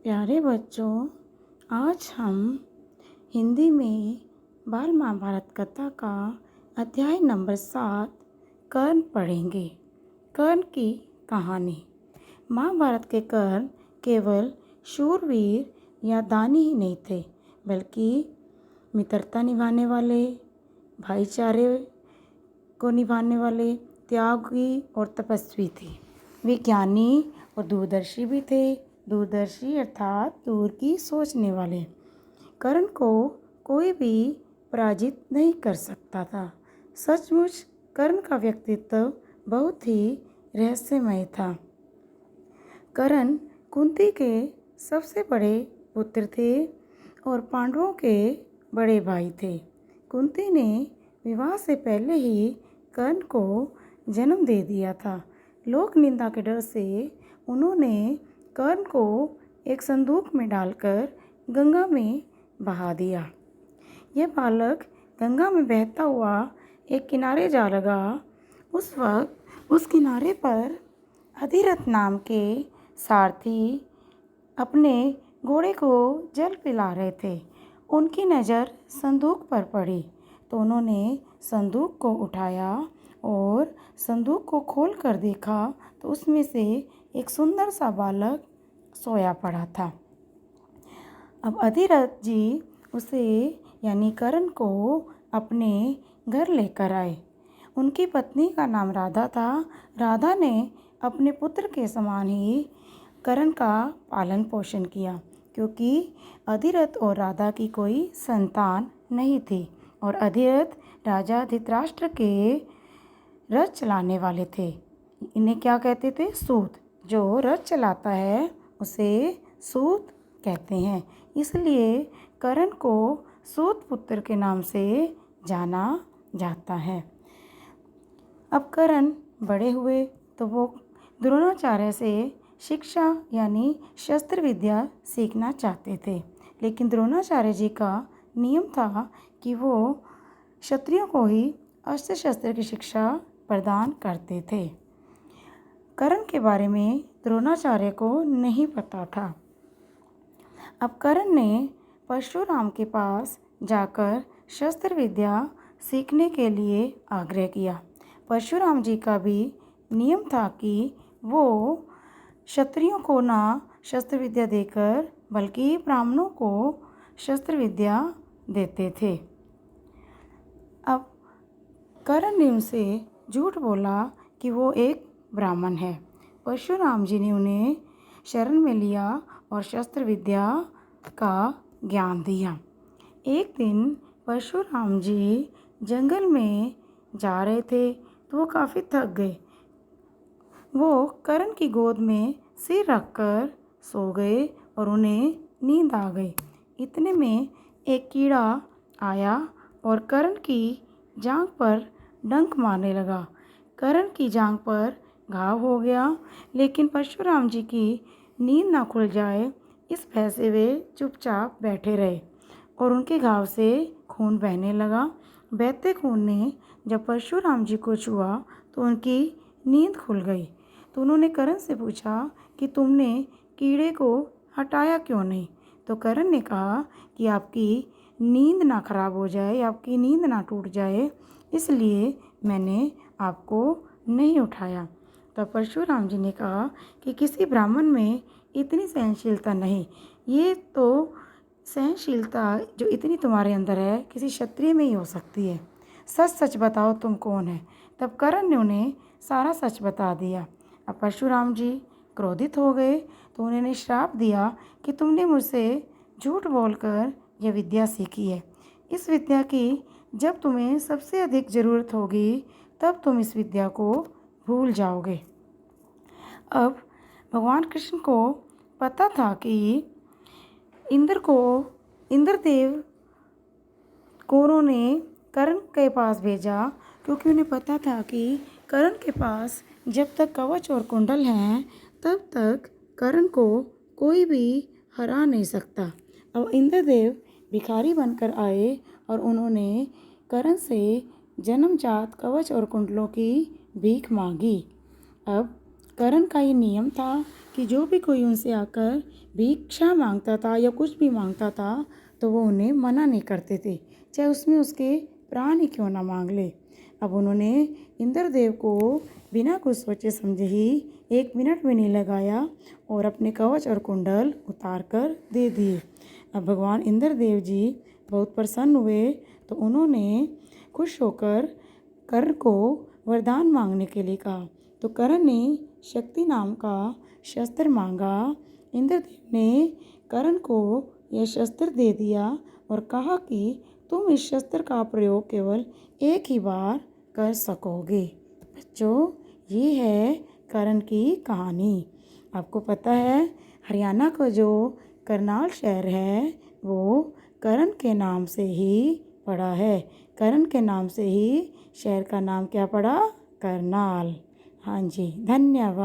प्यारे बच्चों, आज हम हिंदी में बाल महाभारत कथा का अध्याय नंबर 7 कर्ण पढ़ेंगे। कर्ण की कहानी। महाभारत के कर्ण केवल शूरवीर या दानी ही नहीं थे, बल्कि मित्रता निभाने वाले, भाईचारे को निभाने वाले, त्यागी और तपस्वी थे। वे ज्ञानी और दूरदर्शी भी थे। दूरदर्शी अर्थात दूर की सोचने वाले। कर्ण को कोई भी पराजित नहीं कर सकता था। सचमुच कर्ण का व्यक्तित्व बहुत ही रहस्यमय था। कर्ण कुंती के सबसे बड़े पुत्र थे और पांडवों के बड़े भाई थे। कुंती ने विवाह से पहले ही कर्ण को जन्म दे दिया था। लोक निंदा के डर से उन्होंने कर्ण को एक संदूक में डालकर गंगा में बहा दिया। यह बालक गंगा में बहता हुआ एक किनारे जा लगा। उस वक्त उस किनारे पर अधिरथ नाम के सारथी अपने घोड़े को जल पिला रहे थे। उनकी नज़र संदूक पर पड़ी तो उन्होंने संदूक को उठाया और संदूक को खोल कर देखा तो उसमें से एक सुंदर सा बालक सोया पड़ा था। अब अधिरथ जी उसे यानी कर्ण को अपने घर लेकर आए। उनकी पत्नी का नाम राधा था। राधा ने अपने पुत्र के समान ही कर्ण का पालन पोषण किया, क्योंकि अधिरथ और राधा की कोई संतान नहीं थी और अधिरथ राजा धृतराष्ट्र के रथ चलाने वाले थे। इन्हें क्या कहते थे? सूत। जो रथ चलाता है उसे सूत कहते हैं। इसलिए कर्ण को सूत पुत्र के नाम से जाना जाता है। अब कर्ण बड़े हुए तो वो द्रोणाचार्य से शिक्षा यानी शस्त्र विद्या सीखना चाहते थे, लेकिन द्रोणाचार्य जी का नियम था कि वो क्षत्रियों को ही अस्त्र शस्त्र की शिक्षा प्रदान करते थे। कर्ण के बारे में द्रोणाचार्य को नहीं पता था। अब कर्ण ने परशुराम के पास जाकर शस्त्र विद्या सीखने के लिए आग्रह किया। परशुराम जी का भी नियम था कि वो क्षत्रियों को ना शस्त्र विद्या देकर बल्कि ब्राह्मणों को शस्त्र विद्या देते थे। अब कर्ण ने उनसे झूठ बोला कि वो एक ब्राह्मण है। परशुराम जी ने उन्हें शरण में लिया और शस्त्र विद्या का ज्ञान दिया। एक दिन परशुराम जी जंगल में जा रहे थे तो वो काफ़ी थक गए। वो कर्ण की गोद में सिर रखकर सो गए और उन्हें नींद आ गई। इतने में एक कीड़ा आया और कर्ण की जांघ पर डंक मारने लगा। कर्ण की जांघ पर घाव हो गया, लेकिन परशुराम जी की नींद ना खुल जाए इस भय से वे चुपचाप बैठे रहे और उनके घाव से खून बहने लगा। बहते खून ने जब परशुराम जी को छुआ तो उनकी नींद खुल गई। तो उन्होंने कर्ण से पूछा कि तुमने कीड़े को हटाया क्यों नहीं? तो कर्ण ने कहा कि आपकी नींद ना खराब हो जाए, आपकी नींद ना टूट जाए, इसलिए मैंने आपको नहीं उठाया। तो परशुराम जी ने कहा कि किसी ब्राह्मण में इतनी सहनशीलता नहीं। ये तो सहनशीलता जो इतनी तुम्हारे अंदर है किसी क्षत्रिय में ही हो सकती है। सच सच बताओ तुम कौन है? तब कर्ण ने उन्हें सारा सच बता दिया। अब परशुराम जी क्रोधित हो गए तो उन्होंने श्राप दिया कि तुमने मुझसे झूठ बोलकर यह विद्या सीखी है। इस विद्या की जब तुम्हें सबसे अधिक ज़रूरत होगी तब तुम इस विद्या को भूल जाओगे। अब भगवान कृष्ण को पता था कि इंद्रदेव को उन्होंने कर्ण के पास भेजा, क्योंकि उन्हें पता था कि कर्ण के पास जब तक कवच और कुंडल हैं तब तक कर्ण को कोई भी हरा नहीं सकता। अब इंद्रदेव भिखारी बनकर आए और उन्होंने कर्ण से जन्मजात कवच और कुंडलों की भीख मांगी। अब करण का ये नियम था कि जो भी कोई उनसे आकर भिक्षा मांगता था या कुछ भी मांगता था तो वो उन्हें मना नहीं करते थे, चाहे उसमें उसके प्राण ही क्यों ना मांग ले। अब उन्होंने इंद्रदेव को बिना कुछ सोचे समझे ही 1 मिनट भी नहीं लगाया और अपने कवच और कुंडल उतार कर दे दिए। अब भगवान इंद्रदेव जी बहुत प्रसन्न हुए तो उन्होंने खुश होकर कर्ण को वरदान मांगने के लिए कहा। तो कर्ण ने शक्ति नाम का शस्त्र मांगा। इंद्रदेव ने कर्ण को यह शस्त्र दे दिया और कहा कि तुम इस शस्त्र का प्रयोग केवल एक ही बार कर सकोगे। बच्चों, ये है कर्ण की कहानी। आपको पता है हरियाणा का जो करनाल शहर है वो कर्ण के नाम से ही पड़ा है। कर्ण के नाम से ही शहर का नाम क्या पड़ा? करनाल। हाँ जी, धन्यवाद।